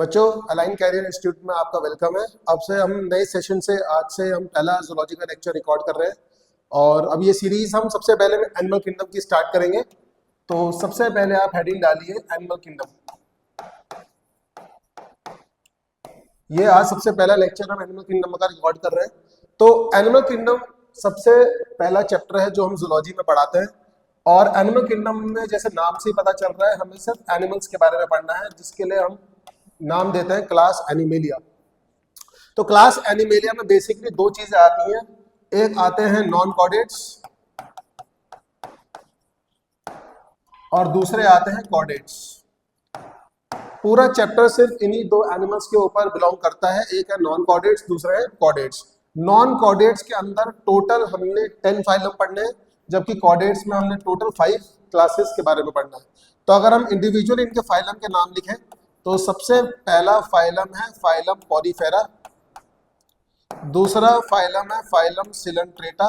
बच्चों, align career institute में आपका वेलकम है। अब से हम नए सेशन से आज से हम पहला जूलॉजी का लेक्चर रिकॉर्ड कर रहे हैं और अब ये सीरीज हम सबसे पहले एनिमल किंगडम की स्टार्ट करेंगे। तो सबसे पहले आप हेडिंग डालिए एनिमल किंगडम। ये आज सबसे पहला लेक्चर हम एनिमल किंगडम का रिकॉर्ड कर रहे हैं। तो एनिमल किंगडम सबसे पहला चैप्टर है जो हम जूलॉजी में पढ़ाते हैं। और एनिमल किंगडम में जैसे नाम से ही पता चल रहा है, हमें सिर्फ एनिमल्स के बारे में पढ़ना है, जिसके लिए हम नाम देते हैं क्लास एनिमेलिया। तो क्लास एनिमेलिया में बेसिकली दो चीजें आती हैं, एक आते हैं नॉन कॉर्डेट्स और दूसरे आते हैं कॉर्डेट्स। पूरा चैप्टर सिर्फ इन्हीं दो एनिमल्स के ऊपर बिलोंग करता है, एक है नॉन कॉर्डेट्स, दूसरा है कॉर्डेट्स। नॉन कॉर्डेट्स के अंदर टोटल हमने 10 फाइलम पढ़ने हैं, जबकि कॉर्डेट्स में हमने टोटल 5 क्लासेस के बारे में पढ़ना है। तो अगर हम इंडिविजुअली इनके फाइलम के नाम लिखें तो सबसे पहला फाइलम है फाइलम पॉलीफेरा, दूसरा फाइलम है फाइलम सिलेंट्रेटा।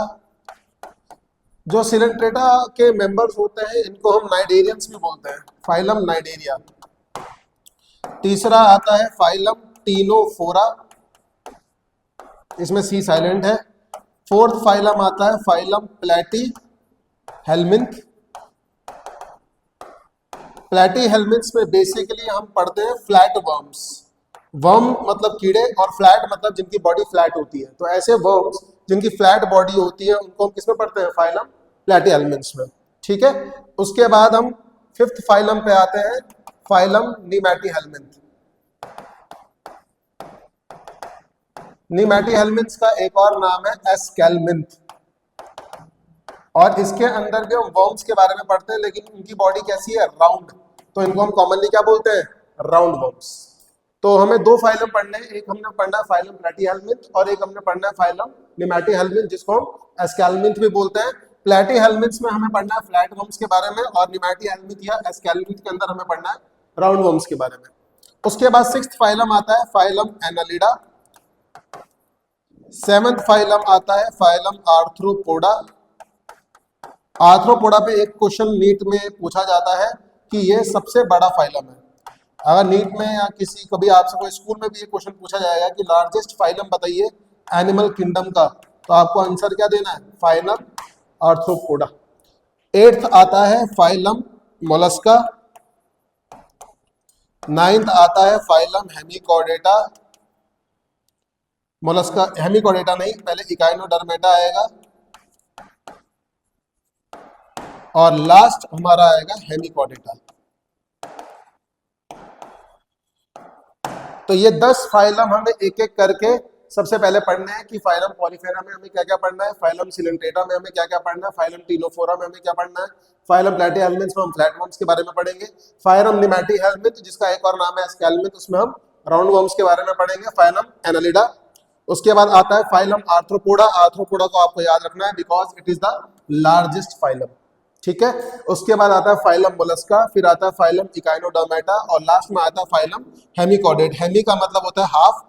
जो सिलेंट्रेटा के मेंबर्स होते हैं इनको हम नाइडेरियंस भी बोलते हैं, फाइलम नाइडेरिया। तीसरा आता है फाइलम टीनोफोरा, इसमें सी साइलेंट है। फोर्थ फाइलम आता है फाइलम प्लेटी हेलमिंथ। प्लेटी हेलमिंथ्स में बेसिकली हम पढ़ते हैं फ्लैट वर्म्स। वर्म मतलब कीड़े और फ्लैट मतलब जिनकी बॉडी फ्लैट होती है। तो ऐसे वर्म्स जिनकी फ्लैट बॉडी होती है उनको हम किसमें पढ़ते हैं? फाइलम प्लेटी हेलमिंथ्स में। ठीक है। उसके बाद हम फिफ्थ फाइलम पे आते हैं, फाइलम नीमैटी हेलमिंथ। नीमैटी हेलमिंथ्स का एक और नाम है एस्केलमिंथ। और इसके अंदर भी हम वर्म्स के बारे में पढ़ते हैं, लेकिन इनकी बॉडी कैसी है? राउंड। तो इनको हम कॉमनली क्या बोलते हैं? Round worms. तो हमें दो फाइलम पढ़ने हैं, एक हमने पढ़ना है फाइलम प्लेटी हेलमिंथ और एक हमने पढ़ना है फाइलम नीमैटी हेलमिंथ, जिसको हम एस्केलमिंथ भी बोलते हैं। प्लेटी हेलमिंथ्स में हमें पढ़ना है फ्लैट वर्म्स के बारे में और नीमैटी हेलमिंथ या एस्केलमिंथ के अंदर हमें पढ़ना है राउंड वर्म्स के बारे में। उसके बाद सिक्स्थ फाइलम आता है फाइलम एनालिडा। सेवंथ फाइलम आता है फाइलम आर्थ्रोपोडा। आर्थ्रोपोडा पे एक क्वेश्चन नीट में पूछा जाता है कि ये सबसे बड़ा फाइलम है। अगर नीट में या किसी कभी आपसे कोई स्कूल में भी ये क्वेश्चन पूछा जाएगा कि लार्जेस्ट फाइलम बताइए एनिमल किंगडम का, तो आपको आंसर क्या देना है? Phylum arthropoda. एट्थ आता है फाइलम मोलस्का। नाइन्थ आता है फाइलम हेमिकॉर्डेटा। मोलस्का हेमिकॉर्डेटा नहीं, पहले इकाइनोडर्मेटा आएगा और लास्ट हमारा आएगा हेमिकॉर्डेटा। तो ये 10 फाइलम हमें एक एक करके सबसे पहले पढ़ने हैं कि फाइलम पॉलीफेरा में हमें क्या क्या पढ़ना है, फाइलम सिलेंट्रेटा में हमें क्या क्या पढ़ना है, फाइलम टीनोफोरा में हमें क्या पढ़ना है, फाइलम प्लेटी हेलमिंथ्स में हम फ्लैट वर्म्स के बारे में पढ़ेंगे, फाइलम नीमैटी हेलमिंथ जिसका एक और नाम है एस्केलमिंथ उसमें हम राउंड वर्म्स के बारे में पढ़ेंगे, फाइलम एनालिडा। उसके बाद आता है फाइलम आर्थ्रोपोडा। आर्थ्रोपोडा को आपको याद रखना है because it is the largest phylum. ठीक है। उसके बाद आता है फाइलम मोलस्का, फिर आता है फाइलम इकाइनोडर्मेटा और लास्ट में आता है फाइलम हेमिकॉर्डेट। हेमी का मतलब होता है हाफ,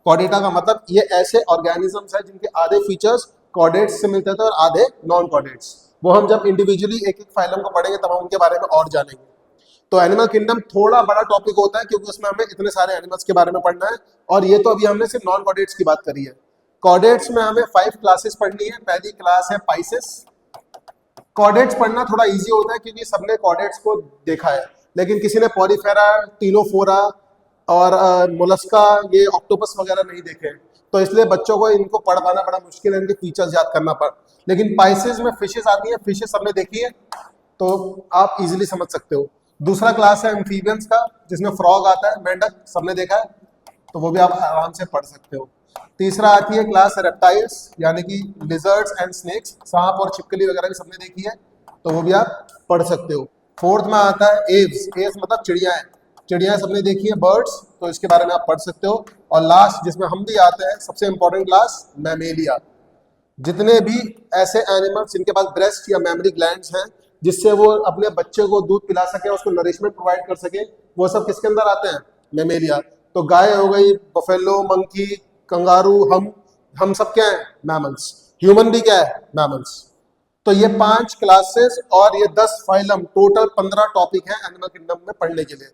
कॉर्डेटा का मतलब ये ऐसे ऑर्गेनिजम्स हैं जिनके आधे फीचर्स कॉर्डेट्स से मिलते थे और आधे नॉन कॉर्डेट्स। वो हम जब इंडिविजुअली एक एक फाइलम को पढ़ेंगे तब हम उनके बारे में और जानेंगे। तो एनिमल किंगडम थोड़ा बड़ा टॉपिक होता है क्योंकि उसमें हमें इतने सारे एनिमल्स के बारे में पढ़ना है। और ये तो अभी हमने सिर्फ नॉन कॉर्डेट्स की बात करी है। कॉर्डेट्स में हमें 5 क्लासेस पढ़नी है। पहली क्लास है पाइसेस। कॉर्डेट्स पढ़ना थोड़ा इजी होता है क्योंकि सबने कॉर्डेट्स को देखा है, लेकिन किसी ने पॉलीफेरा, टीनोफोरा और मोलस्का, ये ऑक्टोपस वगैरह नहीं देखे, तो इसलिए बच्चों को इनको पढ़ पाना बड़ा मुश्किल है, इनके फीचर्स याद करना पड़। लेकिन पाइसेस में फिशेस आती है, फिशेस सबने देखी है तो आप इजीली समझ सकते हो। दूसरा क्लास है एम्फीबियंस का, जिसमें फ्रॉग आता है, मेंढक सबने देखा है तो वो भी आप आराम से पढ़ सकते हो। तीसरा आती है क्लास रेप्टाइल्स, यानी कि लिजर्ड्स एंड स्नेक्स, सांप और छिपकली वगैरह भी सबने देखी है तो वो भी आप पढ़ सकते हो। फोर्थ में आता है एव्स। एव्स मतलब चिड़िया है, चिड़िया सबने देखी है, बर्ड्स, तो इसके बारे में आप पढ़ सकते हो। और लास्ट जिसमें हम भी आते हैं, सबसे इंपॉर्टेंट क्लास मैमेलिया। जितने भी ऐसे एनिमल्स जिनके पास ब्रेस्ट या मेमोरी ग्लैंड्स हैं जिससे वो अपने बच्चे को दूध पिला सके, उसको नरिशमेंट प्रोवाइड कर सके, वो सब किसके अंदर आते हैं? मैमेलिया। तो गाय हो गई, बफेलो, मंकी, कंगारू, हम सब क्या है? मैमल्स। ह्यूमन भी क्या है? मैमल्स। तो ये 5 क्लासेस और ये 10 फाइलम, टोटल 15 टॉपिक है एनिमल किंगडम में पढ़ने के लिए।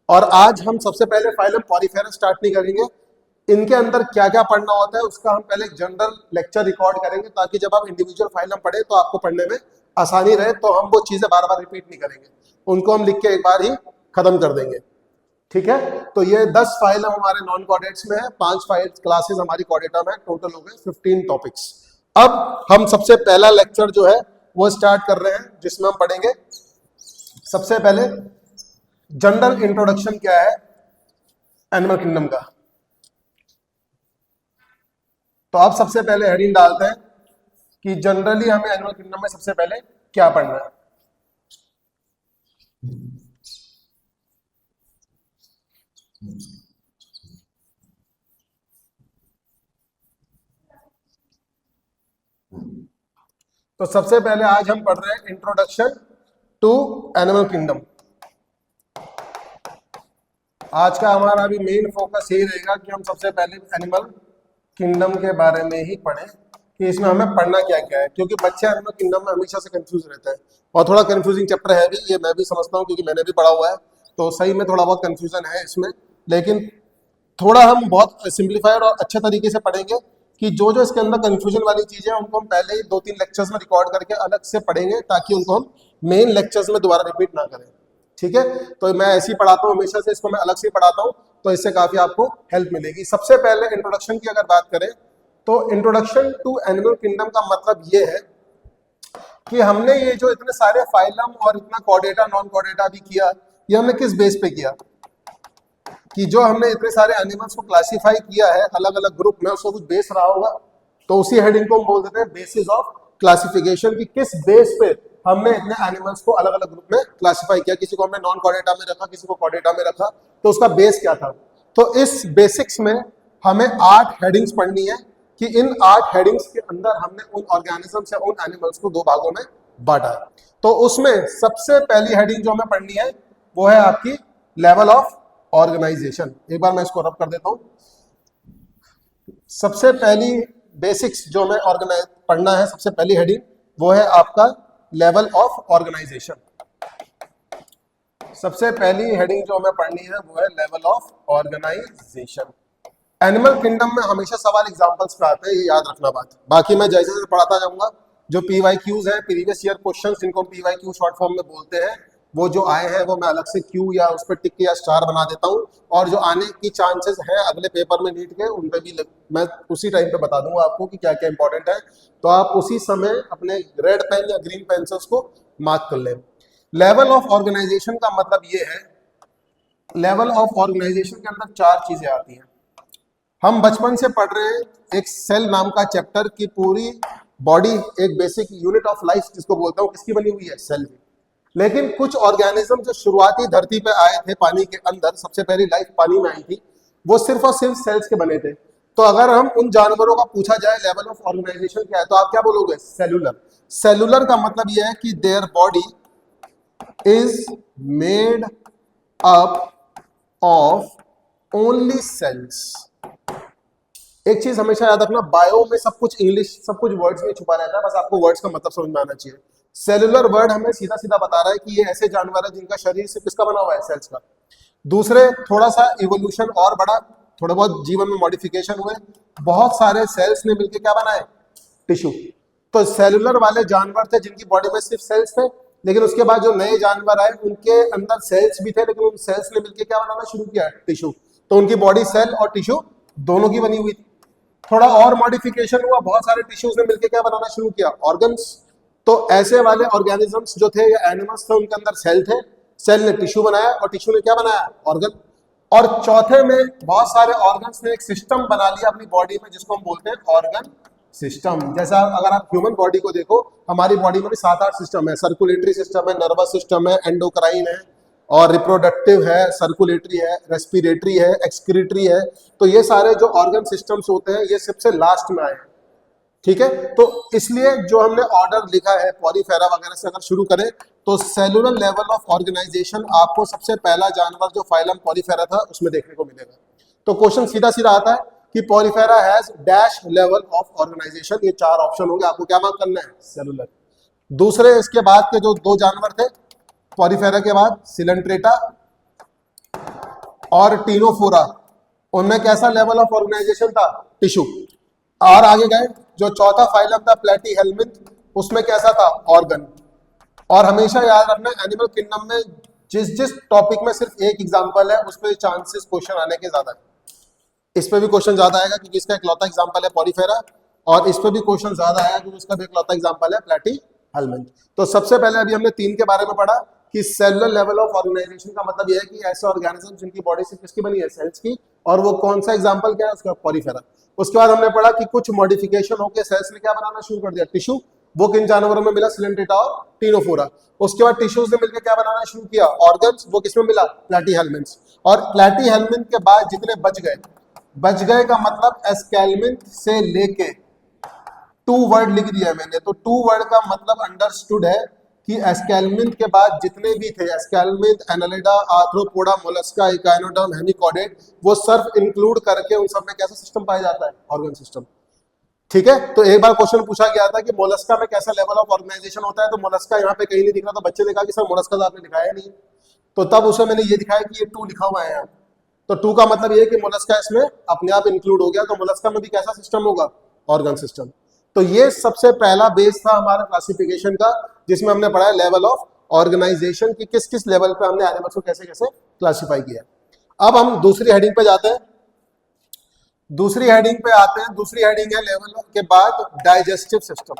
और आज हम सबसे पहले फाइलम पॉलीफेरा स्टार्ट नहीं करेंगे। इनके अंदर क्या क्या पढ़ना होता है उसका हम पहले जनरल लेक्चर रिकॉर्ड करेंगे, ताकि जब आप इंडिविजुअल फाइलम पढ़े तो आपको पढ़ने में आसानी रहे, तो हम वो चीजें बार बार रिपीट नहीं करेंगे, उनको हम लिख के एक बार ही खत्म कर देंगे। ठीक है, तो ये 10 फाइलम हमारे नॉन कोऑर्डिनेट्स में है, 5 फाइल क्लासेस हमारी कोऑर्डिनेटर में, टोटल हो गए 15 टॉपिक्स। अब हम सबसे पहला लेक्चर जो है वो स्टार्ट कर रहे हैं, जिसमें हम पढ़ेंगे सबसे पहले जनरल इंट्रोडक्शन क्या है एनिमल किंगडम का। तो आप सबसे पहले हेडिंग डालते हैं कि जनरली हमें एनिमल किंगडम में सबसे पहले क्या पढ़ना है। तो सबसे पहले आज हम पढ़ रहे हैं इंट्रोडक्शन टू एनिमल किंगडम। आज का हमारा अभी मेन फोकस यही रहेगा कि हम सबसे पहले एनिमल किंगडम के बारे में ही पढ़ें कि इसमें हमें पढ़ना क्या क्या है, क्योंकि बच्चे एनिमल किंगडम में हमेशा से कंफ्यूज रहते हैं और थोड़ा कंफ्यूजिंग चैप्टर है भी, ये मैं भी समझता हूँ क्योंकि मैंने भी पढ़ा हुआ है, तो सही में थोड़ा बहुत कंफ्यूजन है इसमें, लेकिन थोड़ा हम बहुत सिंप्लीफाइड और अच्छे तरीके से पढ़ेंगे कि जो जो इसके अंदर कंफ्यूजन वाली चीजें हैं उनको हम पहले ही 2-3 लेक्चर्स में रिकॉर्ड करके अलग से पढ़ेंगे, ताकि उनको हम मेन लेक्चर्स में दोबारा रिपीट ना करें। ठीक है, तो मैं ऐसे ही पढ़ाता हूँ हमेशा से, इसको मैं अलग से पढ़ाता हूँ, तो इससे काफी आपको हेल्प मिलेगी। सबसे पहले इंट्रोडक्शन की अगर बात करें तो इंट्रोडक्शन टू एनिमल किंगडम का मतलब ये है कि हमने ये जो इतने सारे फाइलम और इतना कोऑर्डिनेटा नॉन कोऑर्डिनेटा भी किया, ये हमने किस बेस पे किया, कि जो हमने इतने सारे एनिमल्स को क्लासिफाई किया है अलग अलग ग्रुप में, उसको कुछ बेस रहा होगा, तो उसी हेडिंग को हम बोल देते हैं बेसिस ऑफ क्लासिफिकेशन, कि किस बेस पे हमने इतने एनिमल्स को अलग अलग ग्रुप में क्लासिफाई किया, किसी को हमने नॉन कोऑर्डिनेटा में रखा, किसी को कोऑर्डिनेटा में रखा, तो उसका बेस क्या था। तो इस बेसिक्स में हमें 8 हेडिंग्स पढ़नी है कि इन 8 हेडिंग्स के अंदर हमने उन ऑर्गेनिजम्स या उन एनिमल्स को 2 भागों में बांटा है। तो उसमें सबसे पहली हेडिंग जो हमें पढ़नी है वो है आपकी लेवल ऑफ ऑर्गेनाइजेशन। एक बार मैं इसको रब कर देता हूं। सबसे पहली बेसिक्स जो हमें ऑर्गेनाइज पढ़ना है, सबसे पहली हेडिंग वो है आपका लेवल ऑफ ऑर्गेनाइजेशन। सबसे पहली हेडिंग जो हमें पढ़नी है वो है level of organisation. Animal kingdom में हमेशा सवाल एग्जांपल्स पे आते हैं, ये याद रखना बात। बाकी मैं जैसे जैसे पढ़ाता जाऊंगा, जो PYQs है, प्रीवियस ईयर क्वेश्चंस, जिनको हम PYQ शॉर्ट फॉर्म में बोलते हैं, वो जो आए हैं वो मैं अलग से क्यू या उस पर टिक या स्टार बना देता हूँ, और जो आने की चांसेस है अगले पेपर में नीट के, उन पे भी मैं उसी टाइम पे बता दूंगा आपको कि क्या क्या इंपॉर्टेंट है, तो आप उसी समय अपने रेड पेन या ग्रीन पेंसिल्स को मार्क कर लें। लेवल ऑफ ऑर्गेनाइजेशन का मतलब ये है, लेवल ऑफ ऑर्गेनाइजेशन के अंदर 4 चीजें आती हैं। हम बचपन से पढ़ रहे हैं एक सेल नाम का चैप्टर की पूरी बॉडी एक बेसिक यूनिट ऑफ लाइफ जिसको बोलता हूँ, किसकी बनी हुई है, सेल की। लेकिन कुछ ऑर्गेनिज्म जो शुरुआती धरती पे आए थे पानी के अंदर, सबसे पहली लाइफ पानी में आई थी, वो सिर्फ और सिर्फ सेल्स के बने थे। तो अगर हम उन जानवरों का पूछा जाए लेवल ऑफ ऑर्गेनाइजेशन क्या है, तो आप क्या बोलोगे, सेलुलर। सेलुलर का मतलब यह है कि their body is made up of only cells. एक चीज हमेशा याद रखना, बायो में सब कुछ इंग्लिश, सब कुछ वर्ड्स में छुपा रहता है, बस आपको वर्ड्स का मतलब समझ में आना चाहिए। सेलुलर वर्ड हमें सीधा सीधा बता रहा है कि ये ऐसे जानवर है जिनका शरीर सिर्फ किसका बना हुआ है, सेल्स का। दूसरे, थोड़ा सा इवोल्यूशन और बढ़ा, थोड़ा बहुत जीवन में मॉडिफिकेशन हुए, बहुत सारे सेल्स ने मिलकर क्या बनाए, टिश्यू। तो सेलुलर वाले जानवर थे जिनकी बॉडी में सिर्फ सेल्स थे, लेकिन उसके बाद जो नए जानवर आए उनके अंदर सेल्स भी थे, लेकिन उन सेल्स ने मिलकर क्या बनाना शुरू किया, टिश्यू। तो उनकी बॉडी सेल और टिश्यू दोनों की बनी हुई थी। थोड़ा और मॉडिफिकेशन हुआ, बहुत सारे टिश्यूज ने मिलकर क्या बनाना शुरू किया, ऑर्गन्स। तो ऐसे वाले ऑर्गेनिजम्स जो थे या एनिमल्स थे, उनके अंदर सेल थे, सेल ने टिश्यू बनाया और टिश्यू ने क्या बनाया, ऑर्गन। और चौथे में बहुत सारे ऑर्गन्स ने एक सिस्टम बना लिया अपनी बॉडी में, जिसको हम बोलते हैं ऑर्गन सिस्टम। जैसा अगर आप ह्यूमन बॉडी को देखो, हमारी बॉडी में भी 7-8 सिस्टम है, सर्कुलेटरी सिस्टम है, नर्वस सिस्टम है, एंडोक्राइन है, और रिप्रोडक्टिव है, सर्कुलेटरी है, रेस्पिरेटरी है, एक्सक्रीटरी है। तो ये सारे जो ऑर्गन सिस्टम्स होते हैं ये सबसे लास्ट में आए हैं। ठीक है, तो इसलिए जो हमने ऑर्डर लिखा है पॉलीफेरा वगैरह से अगर शुरू करें, तो सेलुलर लेवल ऑफ ऑर्गेनाइजेशन आपको सबसे पहला जानवर जो फाइलम पॉलीफेरा था उसमें देखने को मिलेगा। तो क्वेश्चन सीधा सीधा आता है कि Porifera has dash level of organisation. ये 4 ऑप्शन होंगे, आपको क्या मार्क करना है, सेलुलर। दूसरे, इसके बाद के जो 2 जानवर थे पॉलीफेरा के बाद, सिलेंट्रेटा और टीनोफोरा, उनमें कैसा लेवल ऑफ ऑर्गेनाइजेशन था? टिश्यू। और आगे गए, जो चौथा फाइलम था प्लेटीहेल्मिंथ, उसमें कैसा था? ऑर्गन। और हमेशा याद रखना एनिमल किंगडम में जिस जिस टॉपिक में सिर्फ एक एग्जांपल है उस पर चांसेस क्वेश्चन आने के ज्यादा है। इस पे भी क्वेश्चन ज्यादा आएगा क्योंकि इसका इकलौता एग्जांपल है पॉलीफेरा, और इस पे भी क्वेश्चन ज्यादा आएगा क्योंकि इसका भी इकलौता एग्जांपल है प्लेटीहेल्मिंथ। तो सबसे पहले अभी हमने 3 के बारे में पढ़ा कि सेलुलर लेवल ऑफ ऑर्गेनाइजेशन का मतलब यह है कि ऐसे ऑर्गेनिज्म जिनकी बॉडी सिर्फ किसकी बनी है? सेल्स की। और वो कौन सा एग्जांपल क्या है उसका? पॉलीफेरा। उसके बाद हमने पढ़ा कि कुछ मॉडिफिकेशन होकर सेल्स ने क्या बनाना शुरू कर दिया? टिश्यू। वो किन जानवरों में मिला? सिलेंट्रेटा और टीनोफोरा। उसके बाद टिश्यूज ने मिलकर क्या बनाना शुरू किया? ऑर्गन्स। वो किसमें मिला? प्लेटीहेल्मिन्थ्स। और प्लेटीहेल्मिन्थ के बाद जितने बच गए, बच गए का मतलब एस्केल्मिन्थ से लेके 2 वर्ड लिख दिया है मैंने, तो 2 वर्ड का मतलब अंडरस्टूड है कि एस्केल्मिन्थ के बाद जितने भी थे, एस्केल्मिन्थ, Annelida, arthropoda, Mollusca, echinoderm, hemichordate, वो सर्फ इंक्लूड करके उन सब में कैसा सिस्टम पाया जाता है? Organ system. ठीक है, तो एक बार क्वेश्चन पूछा गया था कि मोलस्का में कैसा लेवल ऑफ ऑर्गेनाइजेशन होता है, तो मोलस्का यहाँ पे कहीं नहीं दिख रहा, तो बच्चे ने कहा कि सर मोलस्का तो आपने दिखाया नहीं, तो तब उसे मैंने ये दिखाया कि ये 2 लिखा हुआ है यहाँ। तो 2 का मतलब ये कि मोलस्का इसमें अपने आप इंक्लूड हो गया, तो मोलस्का में भी कैसा सिस्टम होगा? Organ system. तो ये सबसे पहला बेस था हमारा क्लासिफिकेशन का, जिसमें हमने पढ़ा लेवल ऑफ ऑर्गेनाइजेशन की किस किस लेवल पे हमने एनिमल्स को कैसे कैसे क्लासिफाई किया। अब हम दूसरी हेडिंग पे जाते हैं। दूसरी हेडिंग पे आते हैं। दूसरी हेडिंग है लेवल के बाद डाइजेस्टिव सिस्टम।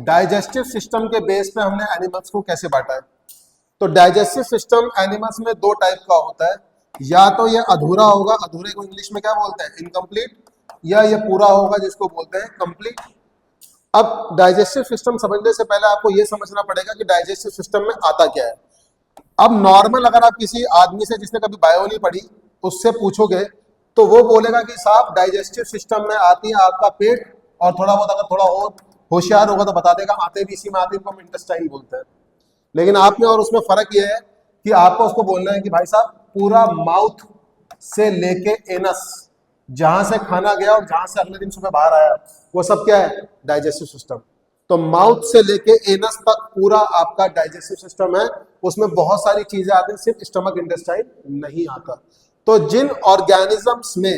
डाइजेस्टिव सिस्टम के बेस पे हमने एनिमल्स को कैसे बांटा है। तो डाइजेस्टिव सिस्टम एनिमल्स में 2 टाइप का होता है, या तो ये अधूरा होगा, अधूरे को इंग्लिश में क्या बोलते हैं? इनकम्प्लीट, या ये पूरा होगा जिसको बोलते हैं कंप्लीट। अब डाइजेस्टिव सिस्टम समझने से पहले आपको ये समझना पड़ेगा कि डाइजेस्टिव सिस्टम में आता क्या है। अब नॉर्मल अगर आप किसी आदमी से जिसने कभी बायो नहीं पढ़ी उससे पूछोगे तो वो बोलेगा कि साहब डाइजेस्टिव सिस्टम में आती है आपका पेट, और थोड़ा बहुत अगर थोड़ा और होशियार होगा तो बता देगा आते भी इसी में आते हैं, इनको हम इंटेस्टाइन बोलते हैं। लेकिन आप में और उसमें फर्क ये है कि आपको उसको बोलना है कि भाई साहब पूरा माउथ से लेके एनस, जहां से खाना गया और जहां से अगले दिन सुबह बाहर आया, वो सब क्या है? Digestive system. तो माउथ से लेके एनस तक पूरा आपका डाइजेस्टिव सिस्टम है। उसमें बहुत सारी चीजें आती हैं, सिर्फ स्टमक इंटेस्टाइन नहीं आता। तो जिन ऑर्गेनिजम्स में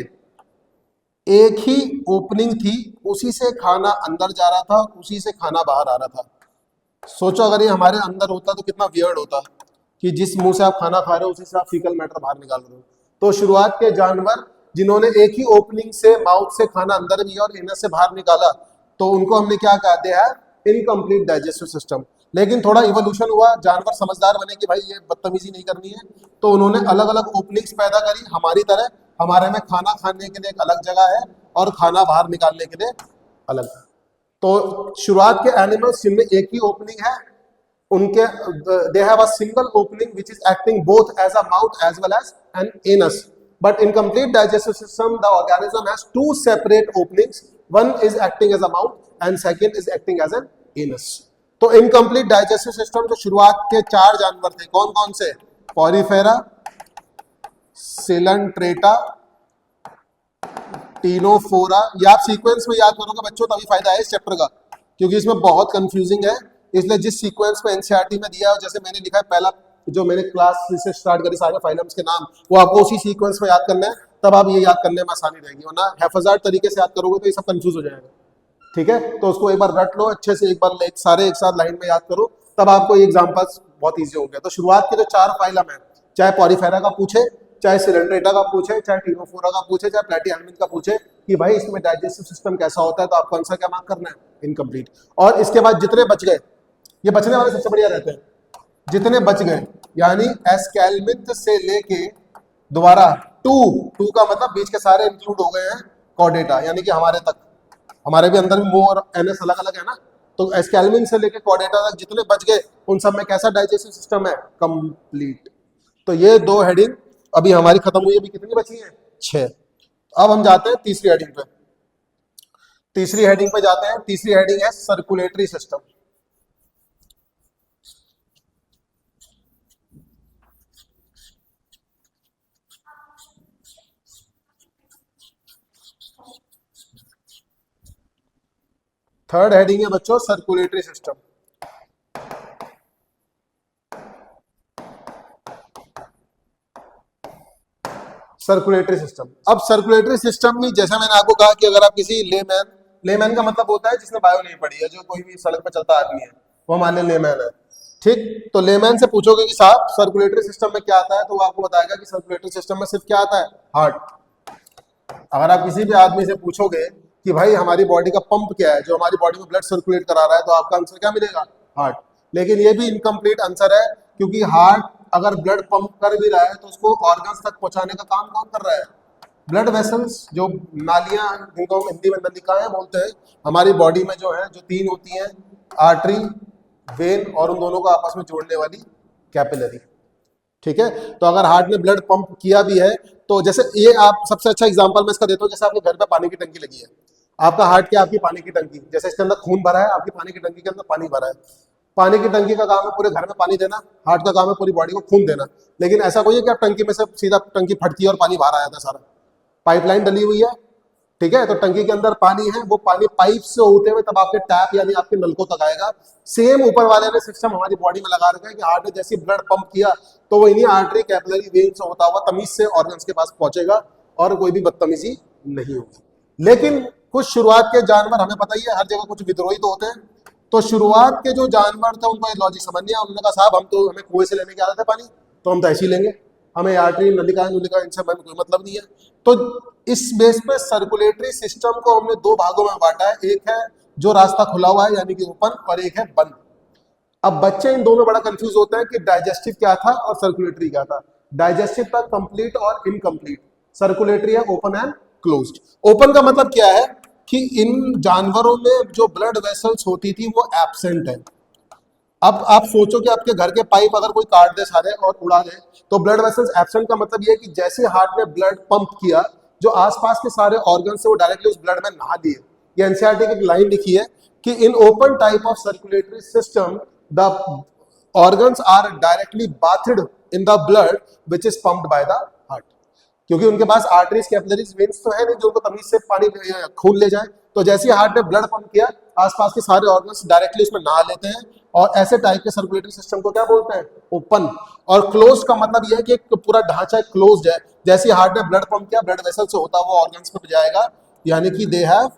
एक ही ओपनिंग थी, उसी से खाना अंदर जा रहा था, उसी से खाना बाहर आ रहा था। सोचो अगर ये हमारे अंदर होता तो कितना वियर्ड होता कि जिस मुंह से आप खाना खा रहे हो उसी से आप फीकल मैटर बाहर निकाल रहे हो। तो शुरुआत के जानवर जिन्होंने एक ही ओपनिंग से माउथ से खाना अंदर दिया और एनस से बाहर निकाला, तो उनको हमने क्या कहते हैं? Incomplete digestive system. लेकिन थोड़ा इवोल्यूशन हुआ, जानवर समझदार बने कि भाई ये बदतमीजी नहीं करनी है, तो उन्होंने अलग अलग ओपनिंग्स पैदा करी हमारी तरह। हमारे में खाना खाने के लिए एक अलग जगह है और खाना बाहर निकालने के लिए अलग। तो शुरुआत के एनिमल्स जिनमें एक ही ओपनिंग है, उनके they have a single opening which is acting both as a mouth as well as an anus. But in complete digestive system the organism has 2 separate openings, one is acting as a mouth and second is acting as an anus. तो incomplete digestive system जो शुरुआत के 4 जानवर थे, कौन कौन से? Porifera, Coelenterata, Ctenophora. ये आप सीक्वेंस में याद करोगे बच्चों तभी फायदा है इस चैप्टर का, क्योंकि इसमें बहुत कंफ्यूजिंग है। इसलिए जिस सीक्वेंस में एनसीईआरटी में दिया है, जैसे मैंने लिखा है पहला जो मैंने क्लास से स्टार्ट करी सारे फाइलम्स के नाम, वो आपको उसी सीक्वेंस में याद करना है, तब आप ये याद करने में आसानी रहेगी। वरना हैफाजात तरीके से याद करोगे तो ये सब कंफ्यूज हो जाएगा। ठीक है, तो उसको एक बार रट लो अच्छे से, एक बार सारे एक साथ लाइन में याद करो, तब आपको ये एग्जाम्पल्स बहुत ईजी होंगे। तो शुरुआत के जो 4 फाइलम है, चाहे पॉलीफेरा का पूछे, चाहे सिलेंट्रेटा का पूछे, चाहे टीनोफोरा का पूछे, चाहे प्लेटीहेल्मिन्थ का पूछे कि भाई इसमें डाइजेस्टिव सिस्टम कैसा होता है, तो आपको आंसर क्या मार्क करना है? इनकम्प्लीट। और इसके बाद जितने बच गए, ये बचने वाले सबसे बढ़िया रहते हैं, जितने बच गए यानी एस्केल्मिन्थ से लेके दोबारा 2 का मतलब बीच के सारे इंक्लूड हो गए हैं कॉर्डेटा, यानी कि हमारे तक, हमारे भी अंदर भी मुंह और एनएस अलग अलग है ना, तो एस्केल्मिन से लेके कॉर्डेटा तक जितने बच गए उन सब में कैसा डाइजेस्टिव सिस्टम है? कंप्लीट। तो ये 2 हेडिंग अभी हमारी खत्म हुई, अभी कितनी बची है? 6। अब हम जाते हैं तीसरी हेडिंग पे। तीसरी हेडिंग पे जाते हैं। तीसरी हेडिंग है सर्कुलेटरी सिस्टम। थर्ड हेडिंग है बच्चों सर्कुलेटरी सिस्टम। Circulatory system. अब सर्कुलेटरी सिस्टम में जैसा मैंने आपको कहा कि अगर आप किसी लेमैन का मतलब होता है जिसने बायो नहीं पढ़ी है, जो कोई भी सड़क पर चलता आदमी है वो मान लें लेमैन है, ठीक। तो लेमैन से पूछोगे कि साहब सर्कुलेटरी सिस्टम में क्या आता है, तो वो आपको बताएगा कि सर्कुलेटरी सिस्टम में सिर्फ क्या आता है, हार्ट। अगर आप किसी भी आदमी से पूछोगे कि भाई हमारी बॉडी का पंप क्या है, जो हमारी बॉडी में ब्लड सर्कुलेट करा रहा है, तो आपका आंसर क्या मिलेगा, हार्ट। लेकिन ये भी इनकम्प्लीट आंसर है, क्योंकि हार्ट अगर ब्लड पंप कर भी रहा है तो उसको ऑर्गन्स तक पहुंचाने का काम कौन कर रहा है, ब्लड वेसल्स, जो नालियां, जिनको हम हिंदी में नलिकाएं बोलते हैं, हमारी बॉडी में जो है, जो तीन होती हैं, आर्टरी, वेन और उन दोनों को आपस में जोड़ने वाली कैपिलरी, ठीक है। तो अगर हार्ट ने ब्लड पंप किया भी है, तो जैसे ये आप सबसे अच्छा एग्जांपल मैं इसका देता हूँ, जैसे आपके घर पे पानी की टंकी लगी है, आपका हार्ट क्या, आपकी पानी की टंकी, जैसे इसके अंदर खून भरा है, आपकी पानी की टंकी के अंदर पानी भरा है। पानी की टंकी का काम है पूरे घर में पानी देना, हार्ट का काम है पूरी बॉडी को खून देना। लेकिन ऐसा कोई है कि आप टंकी में से सीधा टंकी फटती है और पानी बाहर आ जाता है सारा, पाइपलाइन डली हुई है, ठीक है। तो टंकी के अंदर पानी है, वो पानी पाइप से होते हुए तब आपके टैप यानी आपके नलकों तक आएगा। सेम ऊपर वाले ने सिस्टम हमारी बॉडी में लगा रखा है कि हार्ट ने जैसे ब्लड पंप किया तो वो इन्हीं आर्टरी, कैपिलरी, वेन से होता हुआ तमीज से ऑर्गन्स के पास पहुंचेगा और कोई भी बदतमीजी नहीं होगी। लेकिन कुछ शुरुआत के जानवर, हमें पता ही है हर जगह कुछ विद्रोही तो होते हैं, तो शुरुआत के जो जानवर थे उनको लॉजिक समझ नहीं आया, उन्होंने कहा साहब हम तो, हमें कुएं से लेने की आदत है पानी, तो हम तो ऐसे ही लेंगे, हमें आर्टरी, नलिका इनसे हमें कोई मतलब नहीं है। तो इस बेस पे सर्कुलेटरी सिस्टम को हमने दो भागों में बांटा है, एक है जो रास्ता खुला हुआ है यानी कि ओपन, और एक है बंद। अब बच्चे इन दोनों बड़ा कंफ्यूज होते हैं कि डाइजेस्टिव क्या था और सर्कुलेटरी क्या था। डाइजेस्टिव था कंप्लीट और इनकम्प्लीट, सर्कुलेटरी है ओपन एंड क्लोज्ड। ओपन का मतलब क्या है कि इन जानवरों में जो ब्लड वेसल्स होती थी वो एब्सेंट है। अब आप सोचो कि आपके घर के पाइप अगर कोई काट दे सारे और उड़ा दे, तो ब्लड वेसल्स एब्सेंट का मतलब ये है कि जैसे हार्ट ने ब्लड पंप किया, जो आसपास के सारे ऑर्गन से वो डायरेक्टली उस ब्लड में नहा दिए। ये एनसीईआरटी की एक लाइन लिखी है कि in open type of circulatory system the organs are directly bathed in the blood which is pumped by the heart. क्योंकि उनके पास आर्टरीज, कैपिलरीज, वेन्स तो है नहीं जो उनको तमीज से पानी खून ले जाए। तो जैसे ही हार्ट ने ब्लड पंप किया, आसपास के सारे ऑर्गन्स डायरेक्टली उसमें नहा लेते हैं, और ऐसे टाइप के सर्कुलेटरी सिस्टम को क्या बोलते हैं, ओपन। और क्लोज का मतलब यह है कि एक पूरा ढांचा क्लोज्ड है, जैसे हार्ट ने ब्लड पंप किया, ब्लड वेसल से होता हुआ ऑर्गन्स में जाएगा, यानी कि दे हैव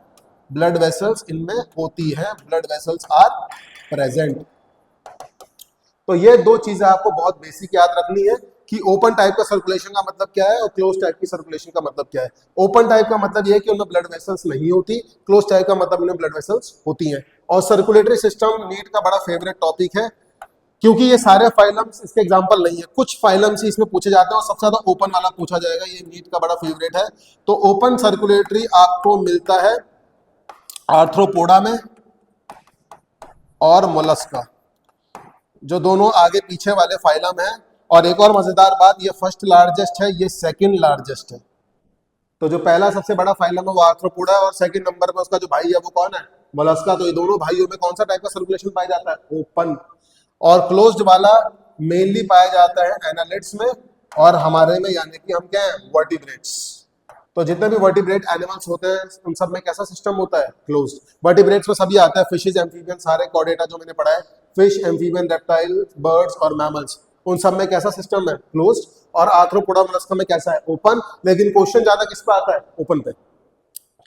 ब्लड वेसल्स, इनमें होती है, ब्लड वेसल्स आर प्रेजेंट। तो ये दो चीजें आपको बहुत बेसिक याद रखनी है कि ओपन टाइप का सर्कुलेशन का मतलब क्या है और क्लोज टाइप की सर्कुलेशन का मतलब क्या है। ओपन टाइप का मतलब ये है कि उनमें ब्लड वेसल्स नहीं होती, क्लोज टाइप का मतलब उनमें ब्लड वेसल्स होती हैं। और सर्कुलेटरी सिस्टम नीट का बड़ा फेवरेट टॉपिक है, क्योंकि ये सारे फाइलम्स इसके एग्जांपल नहीं है, कुछ फाइलम्स ही इसमें पूछे जाते हैं और सबसे ज्यादा ओपन वाला पूछा जाएगा, ये नीट का बड़ा फेवरेट है। तो ओपन सर्कुलेटरी आपको मिलता है आर्थ्रोपोडा में और मोलस्का, जो दोनों आगे पीछे वाले फाइलम है। और एक और मजेदार बात, ये फर्स्ट लार्जेस्ट है, ये सेकंड लार्जेस्ट है। तो जो पहला सबसे बड़ा फाइलम है वो आर्थ्रोपोडा है, और सेकंड नंबर पे उसका जो भाई है वो कौन है, मोलस्का। तो ये दोनों भाइयों में कौन सा टाइप का सर्कुलेशन पाया जाता है, ओपन। और क्लोज्ड वाला मेनली पाया जाता है एनालिड्स में और हमारे में, यानी कि हम क्या है, वर्टिब्रेट्स। तो जितने भी वर्टिब्रेट एनिमल्स होते हैं उन सब में कैसा सिस्टम होता है, क्लोज्ड। वर्टिब्रेट्स में सभी आता है, फिशेज, एम्फीबियन, सारे कॉर्डेटा जो मैंने पढ़ा है, फिश, एम्फीबियन, रेप्टाइल, बर्ड्स और मैमल्स, उन सब में कैसा सिस्टम है, क्लोज्ड। और आर्थ्रोपोडा, मोलस्का में कैसा है, ओपन। लेकिन क्वेश्चन ज्यादा किस पे आता है, ओपन पे,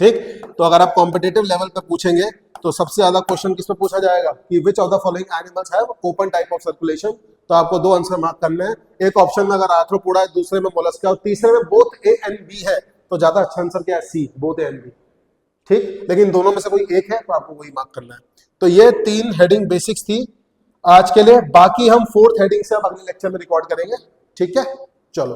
ठीक। तो अगर आप कॉम्पिटेटिव लेवल पे पूछेंगे तो सबसे ज्यादा क्वेश्चन किस पे पूछा जाएगा कि which of the following animals have open type of circulation. तो आपको दो आंसर मार्क करने हैं, एक ऑप्शन में अगर आर्थ्रोपोडा है, दूसरे में मोलस्का, और तीसरे में बोथ ए एंड बी है, तो ज्यादा अच्छा आंसर क्या है, सी, बोथ ए एंड बी, ठीक। लेकिन दोनों में से कोई एक है तो आपको वही मार्क करना है। तो ये 3 हेडिंग बेसिक्स थी आज के लिए, बाकी हम 4th हेडिंग से अब अगले लेक्चर में रिकॉर्ड करेंगे, ठीक है। चलो।